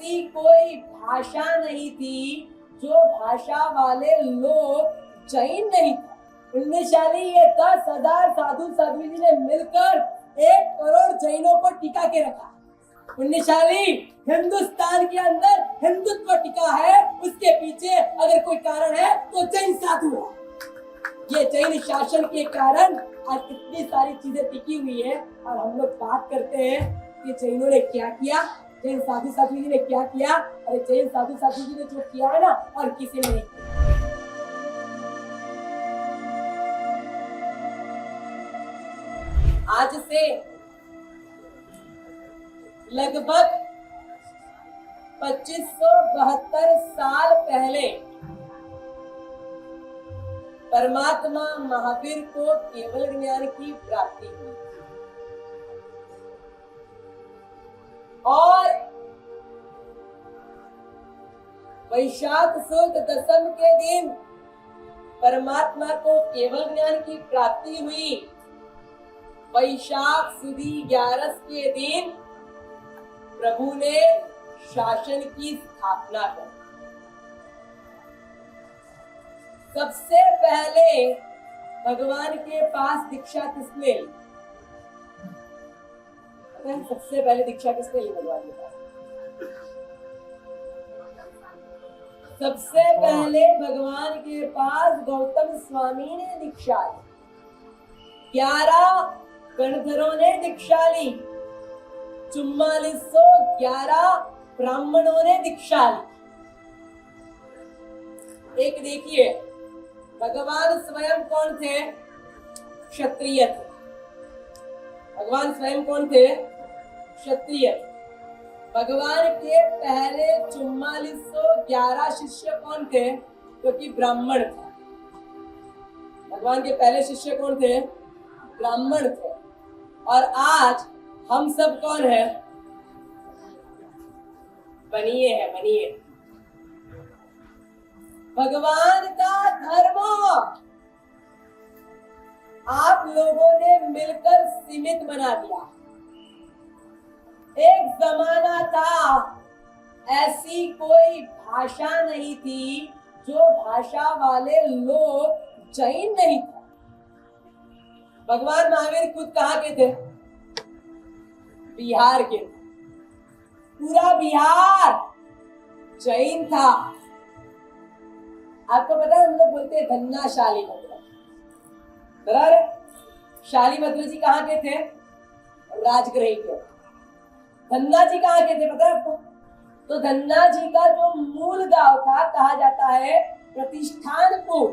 ऐसी कोई भाषा नहीं थी जो भाषा वाले लोग जैन नहीं थे। पुण्यशाली ये 10,000 साधु साध्वी जी ने मिलकर 1 करोड़ जैनों को टिका के रखा। पुण्यशाली हिंदुस्तान के अंदर हिंदुत्व टिका है, उसके पीछे अगर कोई कारण है तो जैन साधु है। ये जैन शासन के कारण आज कितनी सारी चीजें टिकी हुई है। और हम लोग बात करते हैं कि जैनों ने क्या किया, जैन साधु साध्वी जी ने क्या किया। अरे जैन साधु साध्वी जी ने जो किया है ना, और किसी ने नहीं किया। आज से लगभग 2572 साल पहले परमात्मा महावीर को केवल ज्ञान की प्राप्ति हुई और वैशाख शुक्ल दशम के दिन परमात्मा को केवल ज्ञान की प्राप्ति हुई। वैशाख सुदी 11 के दिन प्रभु ने शासन की स्थापना की। सबसे पहले भगवान के पास दीक्षा किसने ली? सबसे पहले दीक्षा किसने ली भगवान के पास? सबसे पहले भगवान के पास गौतम स्वामी ने दीक्षा ली। 11 गणधरों ने दीक्षा ली। 4411 ब्राह्मणों ने दीक्षा ली। एक देखिए, भगवान स्वयं कौन थे? क्षत्रिय थे। भगवान स्वयं कौन थे? क्षत्रिय। भगवान के पहले 4411 शिष्य कौन थे? क्योंकि ब्राह्मण थे। भगवान के पहले शिष्य कौन थे? ब्राह्मण थे। और आज हम सब कौन है? बनिए है, बनिए। भगवान का धर्म आप लोगों ने मिलकर सीमित बना दिया। एक जमाना था, ऐसी कोई भाषा नहीं थी जो भाषा वाले लोग जैन नहीं थे। भगवान महावीर खुद कहाँ के थे? बिहार के। पूरा बिहार जैन था। आपको पता है, हम लोग बोलते हैं धन्ना शालीभद्र। बराबर। शालीभद्र जी कहाँ के थे? राजगृह के। धन्ना जी कहाँ के थे पता है आपको? तो धन्ना जी का जो मूल गांव था, कहा जाता है प्रतिष्ठानपुर।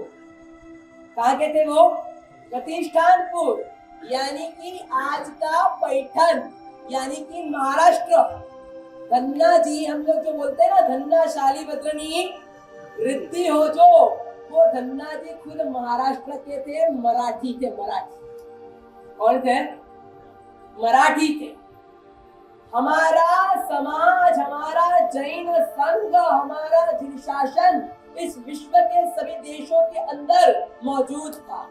कहाँ के थे वो? प्रतिष्ठानपुर, यानी कि आज का पैठन, यानी कि महाराष्ट्र। धन्ना जी, हम लोग जो बोलते हैं ना, धन्ना शालीभद्रनी रिद्धि हो जो, वो धन्ना जी खुद महाराष्ट्र के थे, मराठी थे। मराठी कौन थे? मराठी थे। हमारा समाज, हमारा जैन संघ, हमारा जिन शासन इस विश्व के सभी देशों के अंदर मौजूद था।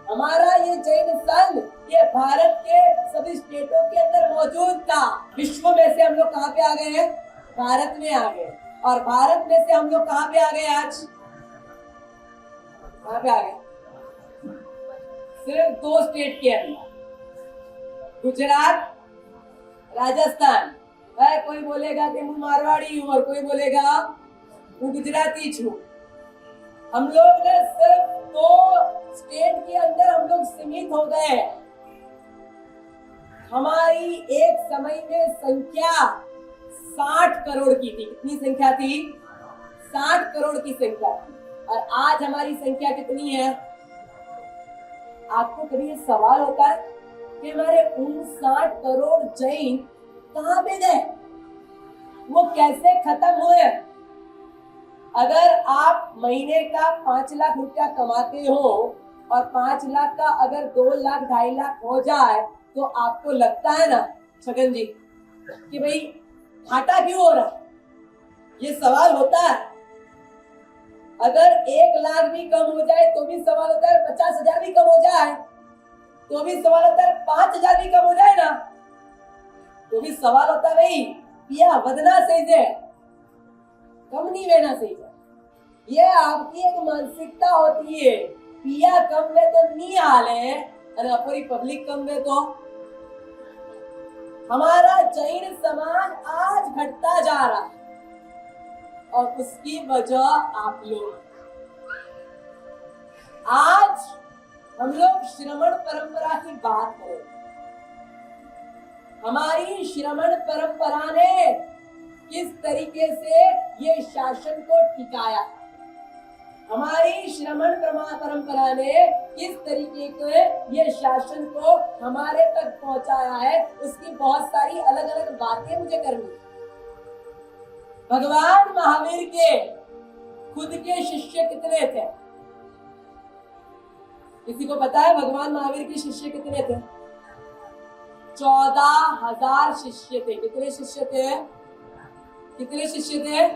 हमारा ये जैन संघ ये भारत के सभी स्टेटों के अंदर मौजूद था। विश्व में से हम लोग कहाँ पे आ गए हैं? भारत में आ गए। और भारत में से हम लोग कहाँ पे आ गए? आज कहाँ पे आ गए? सिर्फ 2 स्टेट के अंदर, गुजरात, राजस्थान। कोई बोलेगा कि मैं मारवाड़ी हूँ और कोई बोलेगा मैं गुजराती हूँ। हम लोग ने सिर्फ 2 स्टेट के अंदर हम लोग सीमित हो गए। हमारी एक समय में संख्या 60 करोड़ की थी। कितनी संख्या थी? 60 करोड़ की संख्या थी। और आज हमारी संख्या कितनी है? आपको कभी ये सवाल होता है कि हमारे 59 करोड़ जैन कहाँ पे गए? वो कैसे खत्म हुए? अगर आप महीने का 5 लाख रुपया कमाते हो और 5 लाख का अगर 2 लाख 2.5 लाख हो जाए, तो आपको लगता है ना छगन जी कि भाई घाटा क्यों हो रहा? ये सवाल होता है। अगर 1 लाख भी कम हो जाए तो भी सवाल होता है, 50,000 भी कम हो जाए तो भी सवाल होता है, 5,000 भी कम हो जाए ना तो भी सवाल होता है, भाई या वदना सही से कम नहीं बहना चाहिए। ये आपकी एक मानसिकता होती है, पिया कम में तो नहीं हाले और पूरी पब्लिक कम में तो। हमारा जैन समाज आज घटता जा रहा है और उसकी वजह आप लोग। आज हम लोग श्रमण परंपरा की बात करें। हमारी श्रमण परंपरा ने किस तरीके से ये शासन को टिकाया, हमारी श्रमण परंपरा ने किस तरीके के ये शासन को हमारे तक पहुंचाया है, उसकी बहुत सारी अलग अलग बातें मुझे करनी। भगवान महावीर के खुद के शिष्य कितने थे? किसी को पता है भगवान महावीर के शिष्य कितने थे? 14,000 शिष्य थे। कितने शिष्य थे? कितने शिष्य थे?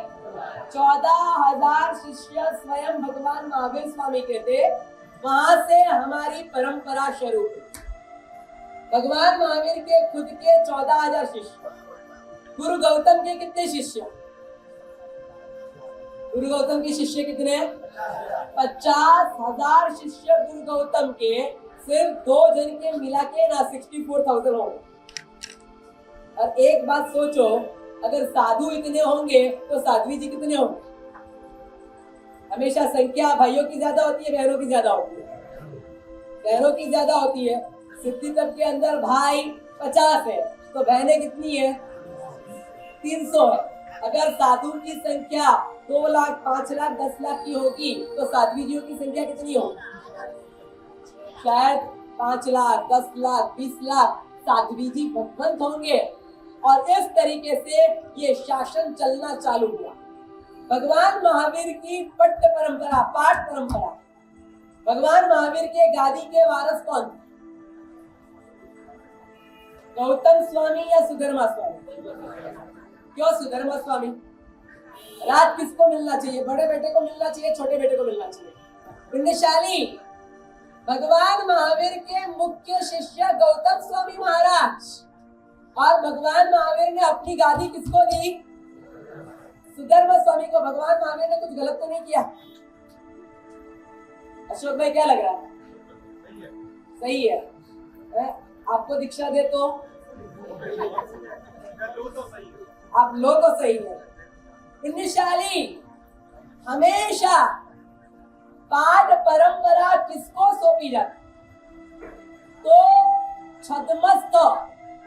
14,000 शिष्य स्वयं भगवान महावीर स्वामी के थे। वहां से हमारी परंपरा शुरू हुई। भगवान महावीर के खुद के 14,000 शिष्य। गुरु गौतम के कितने शिष्य? गुरु गौतम के शिष्य कितने? 50,000 शिष्य गुरु गौतम के, सिर्फ 2 जन के मिला के ना 64,000 होंगे। और एक बात सोचो, अगर साधु इतने होंगे तो साध्वी जी कितने होंगे? हमेशा संख्या भाइयों की ज्यादा होती है, बहनों की ज्यादा होती है? बहनों की ज्यादा होती है। सिद्धि तब के अंदर भाई 50 है तो बहनें कितनी है? 300 है। अगर साधु की संख्या 2 लाख, 5 लाख, 10 लाख की होगी तो साध्वी जियों की संख्या कितनी होगी? शायद 5 लाख, 10 लाख, 20 लाख साध्वी जी भगवंत होंगे। और इस तरीके से ये शासन चलना चालू हुआ। भगवान महावीर की पट्ट परंपरा, पाठ परंपरा। भगवान महावीर के गादी के वारस कौन? गौतम स्वामी या सुधर्मा स्वामी? क्यों सुधर्मा स्वामी? राज किसको मिलना चाहिए? बड़े बेटे को मिलना चाहिए, छोटे बेटे को मिलना चाहिए? पुण्यशाली भगवान महावीर के मुख्य शिष्य गौतम स्वामी महाराज। और भगवान महावीर ने अपनी गादी किसको दी? सुधर्मा स्वामी को। भगवान महावीर ने कुछ गलत तो नहीं किया? अशोक भाई क्या लग रहा है? सही है? आपको दीक्षा दे तो आप लो तो सही है। पुण्यशाली हमेशा पाठ परंपरा किसको सौंपी जाती? तो छद्मस्थ,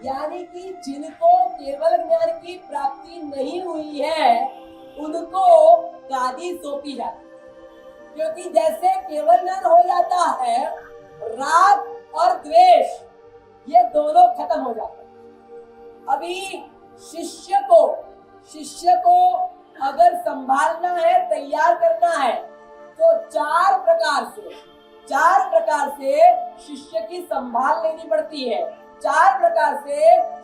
यानी कि जिनको केवल ज्ञान की प्राप्ति नहीं हुई है उनको गादी सौंपी जाती। क्योंकि जैसे केवल ज्ञान हो जाता है, राग और द्वेष ये दोनों खत्म हो जाते हैं। अभी शिष्य को अगर संभालना है, तैयार करना है तो 4 प्रकार से शिष्य की संभाल लेनी पड़ती है। 4 प्रकार से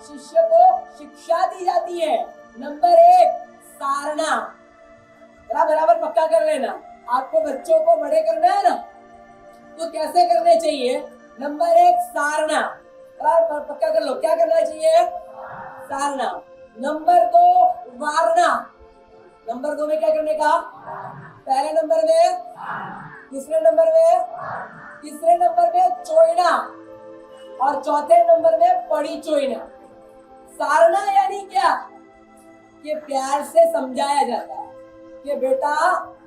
शिष्य को शिक्षा दी जाती है। नंबर 1 सारना। बराबर पक्का कर लेना। आपको बच्चों को बड़े करना है ना, तो कैसे करने चाहिए? नंबर 1 सारना। पक्का कर लो, क्या करना चाहिए? सारना। Number 2 Varna. नंबर 2 में क्या करने का? पहले नंबर में, तीसरे नंबर में चोइना और चौथे नंबर में पड़ी चोइना। सारना यानी क्या? कि प्यार से समझाया जाता है कि बेटा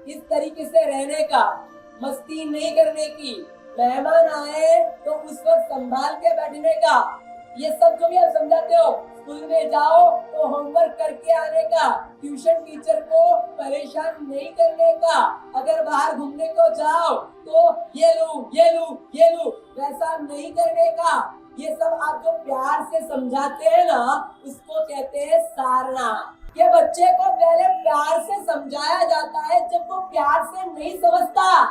इस तरीके से रहने का, मस्ती नहीं करने की, मेहमान आए तो उस वक्त संभाल के बैठने का, ये सब जो भी आप समझाते हो। स्कूल में जाओ तो होमवर्क करके आने का, ट्यूशन टीचर को परेशान नहीं करने का, अगर बाहर घूमने को जाओ तो ये लू वैसा नहीं करने का। ये सब आप जो प्यार से समझाते हैं ना, उसको कहते हैं सारना। ये बच्चे को पहले प्यार से समझाया जाता है। जब वो प्यार से नहीं समझता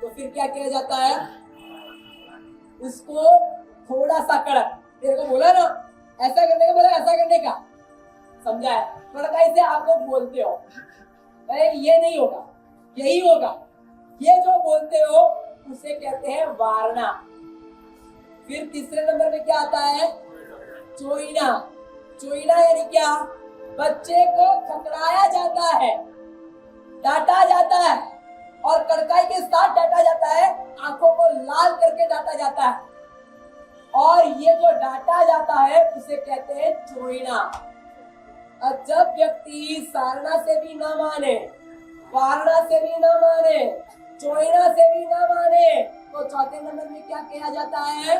तो फिर क्या किया जाता है? उसको थोड़ा सा कड़क, तेरे को बोला ना ऐसा करने का, बोला ऐसा करने का, समझाया, कड़काई से आप लोग बोलते हो ये नहीं होगा, यही होगा, ये जो बोलते हो उसे कहते हैं वारना। फिर तीसरे नंबर पे क्या आता है? चोइना। चोइना यानी क्या? बच्चे को खकड़ाया जाता है, डांटा जाता है और कड़काई के साथ डांटा जाता है, आंखों को लाल करके डांटा जाता है। और ये जो डांटा जाता है उसे कहते हैं चोइना। और जब व्यक्ति सारना से भी ना माने, वारणा से भी ना माने, चोइना से भी ना माने, तो चौथे नंबर में क्या कहा जाता है?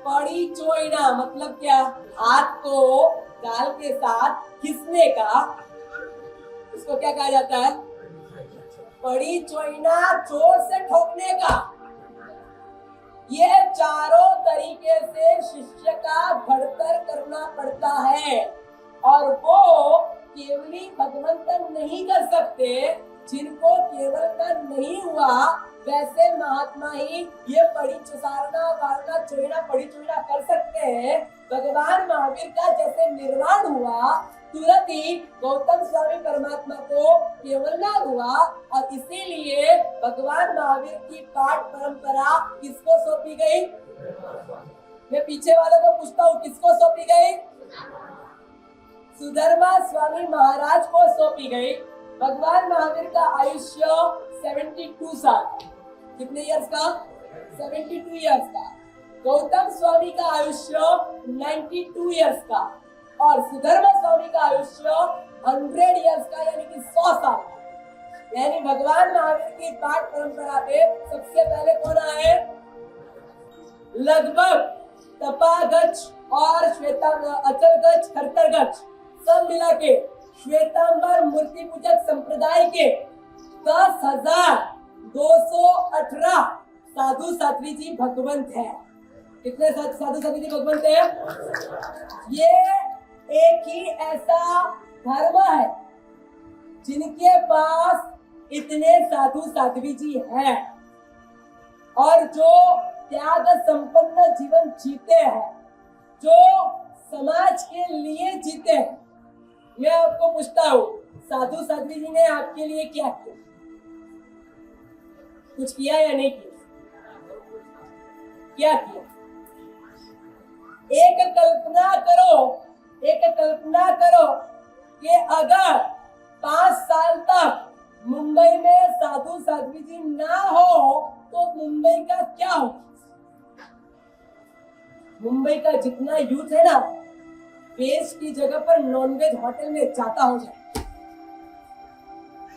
पड़ी चोइना। मतलब क्या? हाथ को गाल के साथ खींचने का, उसको क्या कहा जाता है? पड़ी चोइना। जोर से ठोकने का। ये चारों तरीके से शिष्य का घड़तर करना पड़ता है और वो केवली भगवंतन नहीं कर सकते। जिनको केवल का नहीं हुआ वैसे महात्मा ही ये पड़ी सारना वारणा चोइना पड़ी चोइना कर सकते हैं। भगवान महावीर का जैसे निर्वाण हुआ तुरंत ही गौतम स्वामी परमात्मा को केवल ना हुआ और इसीलिए भगवान महावीर की पाठ परंपरा किसको सौंपी गई? मैं पीछे वालों को पूछता हूँ, किसको सौंपी गई? सुधर्मा स्वामी महाराज को सौंपी गई। भगवान महावीर का आयुष्य 72 साल। कितने इयर्स का? 72 इयर्स का। गौतम स्वामी का आयुष्य 92 इयर्स का और सुधर्मा स्वामी का आयुष्य 100 इयर्स का, यानी कि 100 साल। यानी भगवान महावीर की पाठ परंपरा पे सबसे पहले कौन आए? लगभग तपागच्छ और अचलगच्छ, खरतरगच्छ सब मिला के श्वेतांबर मूर्ति पूजक संप्रदाय के 10,218 साधु साध्वी जी भगवंत है। कितने साधु साध्वी जी भगवंत है? ये एक ही ऐसा धर्म है जिनके पास इतने साधु साध्वी जी हैं और जो त्याग संपन्न जीवन जीते हैं, जो समाज के लिए जीते हैं। मैं आपको पूछता हूँ, साधु साध्वी जी ने आपके लिए क्या किया? कुछ किया या नहीं किया? क्या किया? एक कल्पना करो कि अगर 5 साल तक मुंबई में साधु साध्वी जी ना हो तो मुंबई का क्या हो? मुंबई का जितना यूथ है ना, वेज की जगह पर नॉनवेज होटल में जाता हो जाए।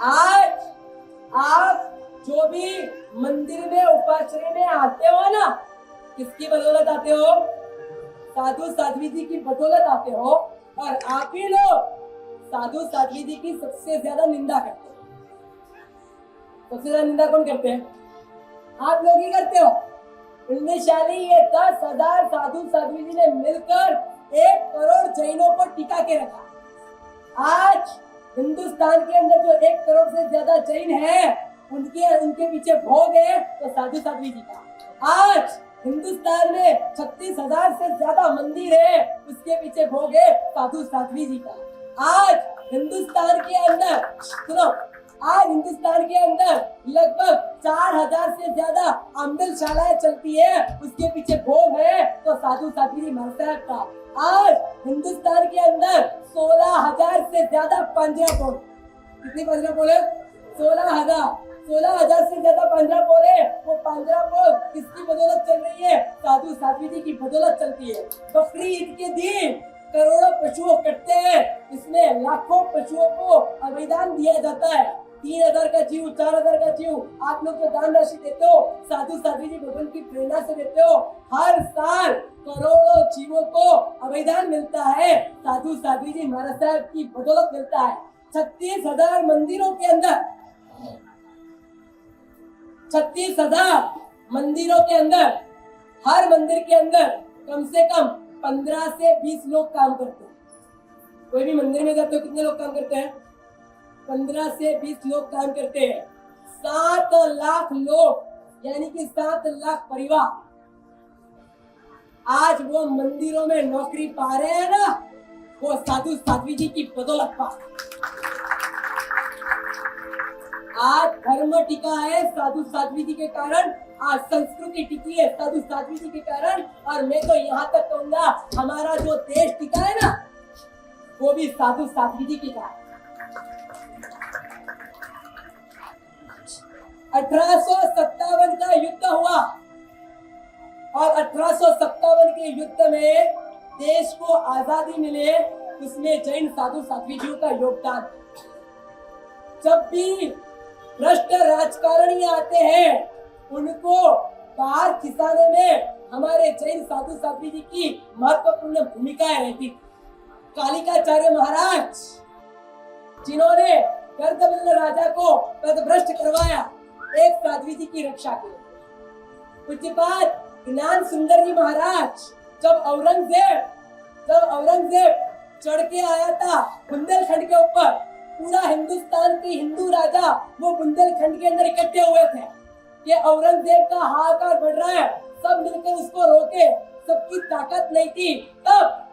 आज आप जो भी मंदिर में उपाश्रय में आते हो ना, किसकी बदौलत आते हो? साधु साध्वी जी की बदौलत आते हो। और आप ही लोग साधु साध्वी जी की सबसे ज्यादा निंदा करते हो। सबसे ज्यादा निंदा कौन करते हैं? आप लोग ही करते हो। पुण्यशाली ये 10,000 साधु साध्वी जी ने मिलकर 1 करोड़ जैनों को टिका के रखा। आज हिंदुस्तान के अंदर जो 1 करोड़ से ज्यादा जैन है, उनके पीछे भोग है तो साधु साध्वी जी का। आज हिंदुस्तान में 36,000 से ज्यादा मंदिर है, उसके पीछे भोग है साधु साध्वी जी का। आज हिंदुस्तान के अंदर सुनो, आज हिंदुस्तान के अंदर लगभग 4,000 से ज्यादा अमृतशालाएं चलती है, उसके पीछे भोग है तो साधु साध्वी जी महाराज का। आज हिंदुस्तान के अंदर 16,000 से ज्यादा पंजरा पोल। कितनी पंजरा पोल है? 16,000 से ज्यादा पंजरा पोल है। वो पंजरा पोल किसकी बदौलत चल रही है? साधु साध्वी जी की बदौलत चलती है। बकरी ईद के दिन करोड़ों पशुओं कटते हैं, इसमें लाखों पशुओं को बलिदान दिया जाता है। 3,000 का जीव, 4,000 का जीव आप लोग जो दान राशि देते हो, साधु साध्वी जी भगवान की प्रेरणा से देते हो। हर साल करोड़ों जीवों को बलिदान मिलता है, साधु साध्वी जी महाराज साहब की बदौलत मिलता है। 36,000 मंदिरों के अंदर 36,000 मंदिरों के अंदर हर मंदिर के अंदर कम से कम 15 से 20 लोग काम करते हैं। कोई भी मंदिर में जाते हो, कितने लोग काम करते हैं? 15 से 20 लोग काम करते हैं। 7 लाख लोग, यानी कि 7 लाख परिवार आज वो मंदिरों में नौकरी पा रहे हैं ना, वो साधु साध्वी जी की बदौलत पा रहे हैं। आज धर्म टिका है साधु साध्वी जी के कारण, आज संस्कृति टिकी है साधु साध्वी जी के कारण। और मैं तो यहाँ तक कहूंगा, हमारा जो देश टिका है ना, वो भी साधु साध्वी जी की कहानी। 1857 का युद्ध हुआ और 1857 के युद्ध में देश को आजादी मिले, उसमें जैन साधु साध्वीजियों का योगदान। जब भी भ्रष्ट राजकारणी आते हैं उनको बाहर खिसाने में हमारे जैन साधु साध्वी जी की महत्वपूर्ण भूमिकाएं रहती। कालिकाचार्य महाराज जिन्होंने गर्दबिल्ल राजा को पदभ्रष्ट करवाया एक साध्वी जी की रक्षा के लिए। पूज्यपाद ज्ञान सुंदर जी महाराज जब औरंगजेब चढ़ के आया था बुंदेलखंड के ऊपर, पूरा हिंदुस्तान के हिंदू राजा वो बुंदेलखंड के अंदर इकट्ठे हुए थे। ये औरंगजेब का हाहाकार बढ़ रहा है, सब मिलकर उसको रोके, सबकी ताकत नहीं थी। तब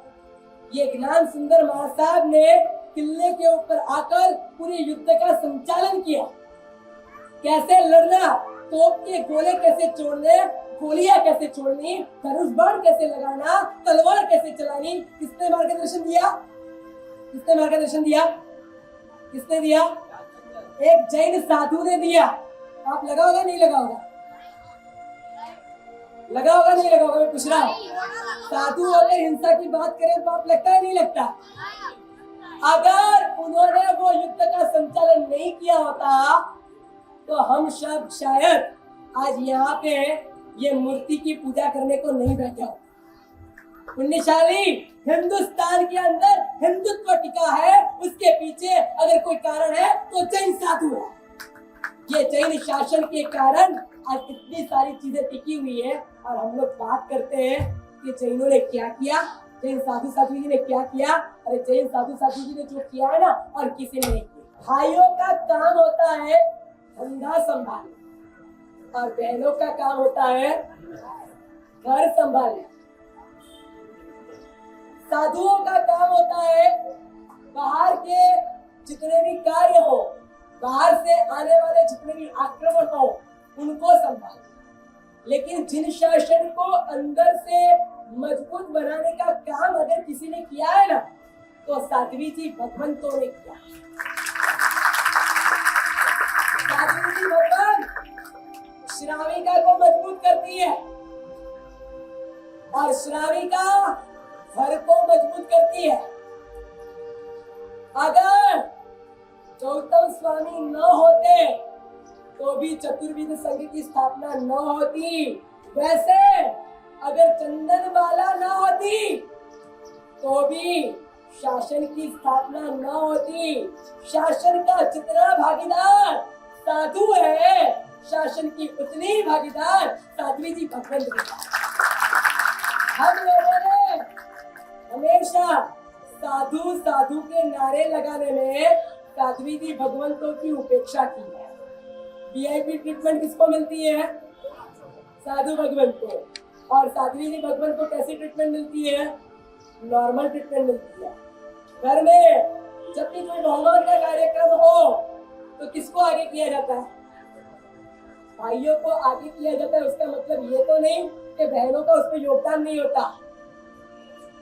ये ज्ञान सुंदर महासाहब ने किले के ऊपर आकर पूरे युद्ध का संचालन किया। कैसे लड़ना, तोप के गोले कैसे छोड़ने, गोलियां कैसे छोड़नी, धनुष बाण कैसे लगाना, तलवार कैसे चलानी, किसने मार्गदर्शन दिया? किसने मार्गदर्शन दिया? किसने दिया? एक जैन साधु ने दिया। आप लगा होगा नहीं लगा होगा? लगा होगा नहीं लगा होगा? मैं पूछ रहा हूँ। साधु होकर हिंसा की बात करें तो आप लगता है नहीं लगता? अगर उन्होंने वो युद्ध का संचालन नहीं किया होता तो हम सब शायद आज यहाँ पे ये मूर्ति की पूजा करने को नहीं बैठे हो। पुण्यशाली हिंदुस्तान के अंदर हिंदुत्व टिका है, उसके पीछे अगर कोई कारण है तो जैन साधु है। ये जैन शासन के कारण आज इतनी सारी चीजें टिकी हुई है। और हम लोग बात करते हैं कि जैनों ने क्या किया, जैन साधु साध्वी जी ने क्या किया। अरे जैन साधु साध्वी जी ने जो किया है ना, और किसी ने नहीं किया। भाइयों का काम होता है धंधा संभालना और बहनों का काम होता है घर संभालना। साधुओं का काम होता है बाहर के जितने भी कार्य हो, बाहर से आने वाले जितने भी आक्रमण हो, उनको संभालना। लेकिन जिन शासन को अंदर से मजबूत बनाने का काम अगर किसी ने किया है ना, तो साध्वी जी भगवंतों ने किया। साध्वी जी भगवान श्राविका को मजबूत करती है और श्राविका घर को मजबूत करती है। अगर गौतम स्वामी न होते तो भी चतुर्विध संघ की स्थापना न होती। वैसे अगर चंदनबाला न होती तो भी शासन की स्थापना न होती। शासन का जितना भागीदार साधु है, शासन की उतनी भागीदार साध्वी जी भगवंत की। हम लोगों ने हमेशा साधु साधु के नारे लगाने में साध्वी जी भगवंतों की उपेक्षा की है। वीआईपी ट्रीटमेंट किसको मिलती है? साधु भगवंत को। और साध्वी जी भगवंत को कैसी ट्रीटमेंट मिलती है? नॉर्मल ट्रीटमेंट मिलती है। घर में जब भी कोई भगवान का कार्यक्रम हो तो किसको आगे किया जाता है? भाइयों को आगे किया जाता है। उसका मतलब ये तो नहीं कि बहनों का उसमें योगदान नहीं होता।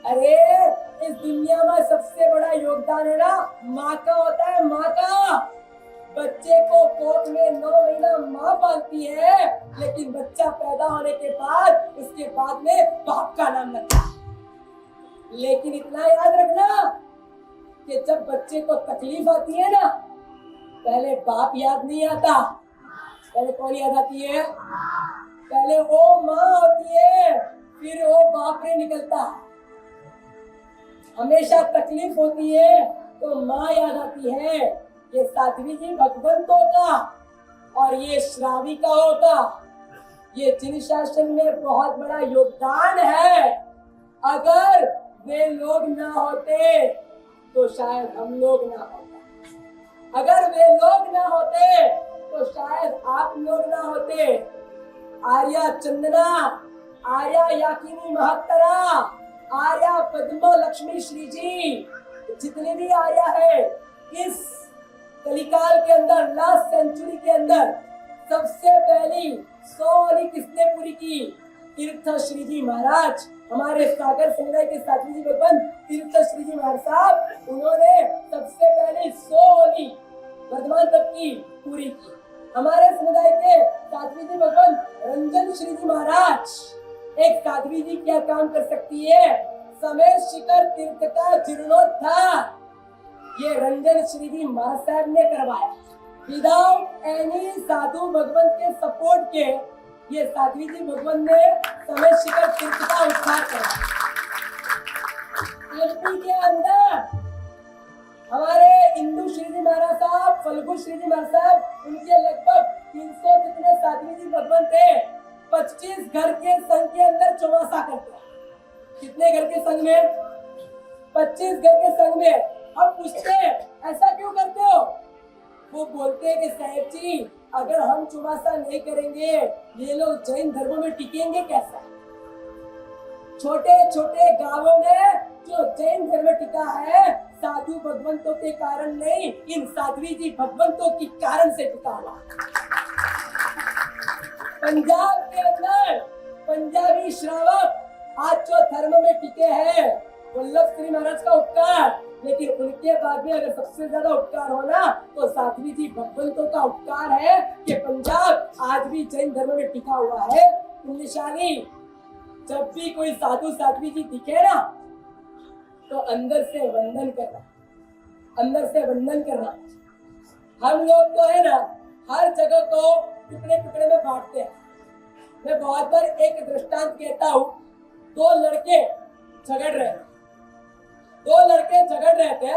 अरे इस दुनिया में सबसे बड़ा योगदान है ना माँ का होता है। माँ का, बच्चे को कोख में 9 महीना माँ पालती है, लेकिन बच्चा पैदा होने के बाद उसके बाद में बाप का नाम लगता है। लेकिन इतना याद रखना कि जब बच्चे को तकलीफ आती है ना, पहले बाप याद नहीं आता। पहले कौन याद आती है? पहले वो माँ होती है, फिर वो बाप रे निकलता है। हमेशा तकलीफ होती है तो माँ याद आती है। ये साध्वी जी भगवंतों का और ये श्राविकाओं का, ये जिन शासन में बहुत बड़ा योगदान है। अगर वे लोग ना होते तो शायद हम लोग ना होते। अगर वे लोग ना होते तो शायद आप लोग ना होते। आर्या चंदना, आर्या याकिनी महत्तरा, आर्या पद्म लक्ष्मी श्री जी, जितने भी आर्या है इस कलिकाल के अंदर, लास्ट सेंचुरी के अंदर सबसे पहली 100 वाली किसने पूरी की? तीर्थ श्री जी महाराज, हमारे सागर संग्रह के साध्वी जी भगवान तीर्थ श्री जी महाराज साहब उन्होंने सबसे पहले 100 होली वर्धमान तक की पूरी की। हमारे समुदाय के साध्वी जी भगवान रंजन श्री जी महाराज, एक साध्वी जी क्या काम कर सकती है? समय शिखर तीर्थ का जीर्णोद्धार ये रंजन श्री जी महाराज साहब ने करवाया। विदाउट एनी साधु भगवान के सपोर्ट के ये साध्वी जी भगवान ने समय शिखर तीर्थ का उद्धार करा। एमपी के अंदर हमारे इंदु श्री जी महाराज साहब, फल्गु श्री जी महाराज साहब, उनके लगभग 300 जितने साध्वी जी भगवान थे। 25 घर के संघ के अंदर चौमासा करते हैं। कितने घर के संघ में? 25 घर के संघ में। अब पूछते हैं ऐसा क्यों करते हो? वो बोलते हैं कि साहब जी अगर हम चौमासा नहीं करेंगे ये लोग जैन धर्म में टिकेंगे कैसा? छोटे छोटे गांवों में जो जैन धर्म टिका है साधु भगवंतों के कारण नहीं, इन साध्वी जी भगवंतों के कारण से टिका हुआ। पंजाब के अंदर पंजाबी श्रावक आज जो धर्म में टिके हैं वल्लभ श्री महाराज का उपकार, लेकिन उनके बाद में अगर सबसे ज्यादा उपकार हो ना तो साध्वी जी भगवंतों का उपकार है कि पंजाब आज भी जैन धर्म में टिका हुआ है। पुण्यशाली जब भी कोई साधु साध्वी जी दिखे ना तो अंदर से वंदन करना, अंदर से वंदन करना। हम लोग तो है ना हर जगह को टुकड़े टुकड़े में बांटते हैं। मैं बहुत बार एक दृष्टांत कहता हूँ। दो लड़के झगड़ रहे थे।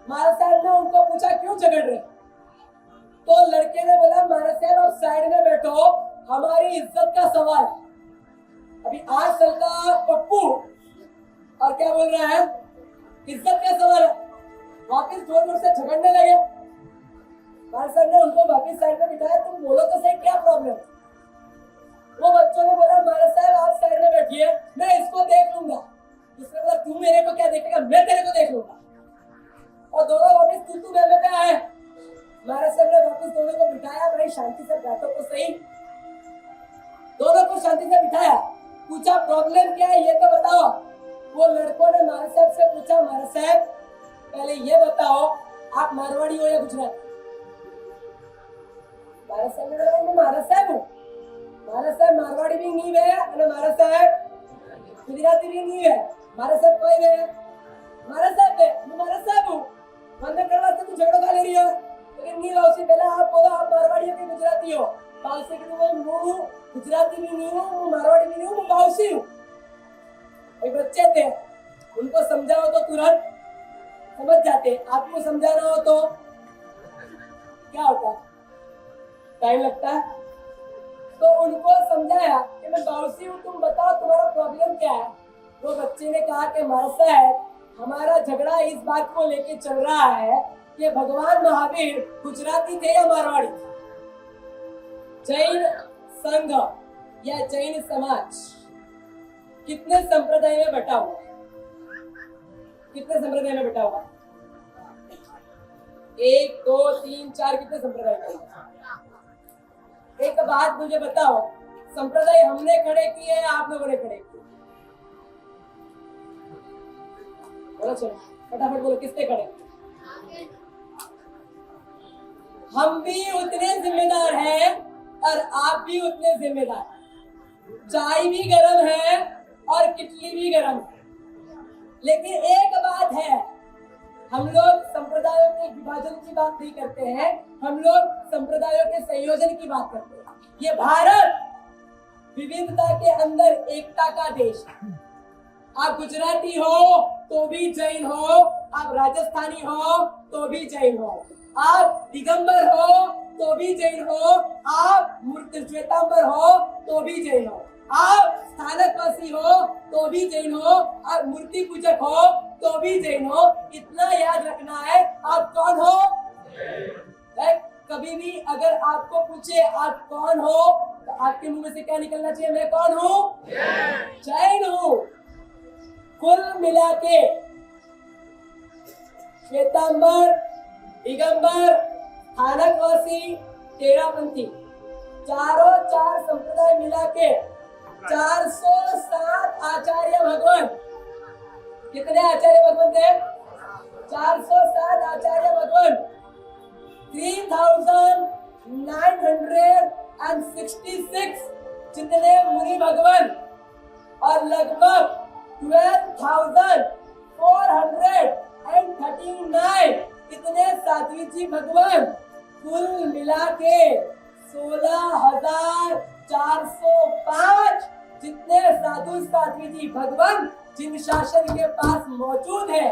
महाराज साहब ने उनको पूछा क्यों झगड़ रहे? तो लड़के ने बोला महाराज साहब आप साइड में बैठो, हमारी इज्जत का सवाल है। अभी 8 साल का पप्पू और क्या बोल रहा है? इज्जत का सवाल है। वापिस जोर जोर से झगड़ने लगे। महाराज साहब ने उनको वापिस साइड में बिठाया, तुम बोलो तो सही क्या प्रॉब्लम? वो बच्चों ने बोला महाराज साहब आप साइड में बैठिए, मैं इसको देख लूंगा। दूसरे बोला तू मेरे को क्या देखेगा, मैं तेरे को देख लूंगा। और दोनों वापिस तू मैं पे आए। महाराज साहब ने वापिस दोनों को बिठाया, भाई शांति से बैठो तो सही। दोनों को शांति से बिठाया, पूछा प्रॉब्लम क्या है ये तो बताओ। वो लड़कों ने महाराज साहब से पूछा महाराज साहब पहले ये बताओ आप मारवाड़ी हो या गुजराती? महाराज साहब ने बोला मैं महाराज साहब हूँ। महाराज साहब मारवाड़ी भी नहीं है और महाराज साहब गुजराती भी नहीं है। महाराज साहब कोई है? महाराज साहब है, मैं महाराज साहब हूँ। वंदन करवा से तू झगड़ो का ले रही हो? लेकिन नहीं वाउसी पहले आप बोलो आप मारवाड़ी हो कि गुजराती हो? वाउसी के मैं गुजराती भी नहीं हूँ, मैं मारवाड़ी भी नहीं हूँ, मैं वाउसी हूँ। बच्चे थे उनको समझाओ तो तुरंत समझ जाते, आपको समझाना हो तो क्या होता? टाइम लगता है। तो उनको समझाया कि मैं वाउसी हूँ, तुम बताओ तुम्हारा प्रॉब्लम क्या है? वो बच्चे ने कहा कि महाराज साहब हमारा झगड़ा इस बात को लेके चल रहा है कि भगवान महावीर गुजराती थे या मारवाड़ी थे? जैन संघ या जैन समाज कितने संप्रदाय में बटा हुआ? कितने संप्रदाय में बटा हुआ? 1 2 3 4 कितने संप्रदाय में? एक बात मुझे बताओ, संप्रदाय हमने खड़े किए या आप लोगों ने खड़े किए? बोलो चलो फटाफट बोलो किसने खड़े? हम भी उतने जिम्मेदार हैं और आप भी उतने जिम्मेदार। चाय भी गर्म है और किटली भी गर्म है। लेकिन एक बात है, हम लोग संप्रदायों के विभाजन की बात नहीं करते हैं, हम लोग संप्रदायों के संयोजन की बात करते हैं। ये भारत विविधता के अंदर एकता का देश है। आप गुजराती हो तो भी जैन हो, आप राजस्थानी हो तो भी जैन हो, आप दिगंबर हो तो भी जैन हो, आप मूर्ति श्वेतांबर हो तो भी जैन हो, आप स्थानकवासी हो तो भी जैन हो, आप मूर्ति पूजक हो तो भी जैन हो। इतना याद रखना है आप कौन हो। कभी भी अगर आपको पूछे आप कौन हो तो आपके मुंह में से क्या निकलना चाहिए? मैं कौन हूँ? जैन हूँ। कुल मिला के श्वेतांबर, दिगंबर, स्थानकवासी, तेरापंथी, चारों 4 संप्रदाय मिला के 407 आचार्य भगवान। कितने आचार्य भगवान थे? जितने मुनि भगवान और लगभग 12,439 इतने साध्वी जी भगवान, कुल मिला के 16,405 जितने साधु साध्वी जी भगवान जिन शासन के पास मौजूद है,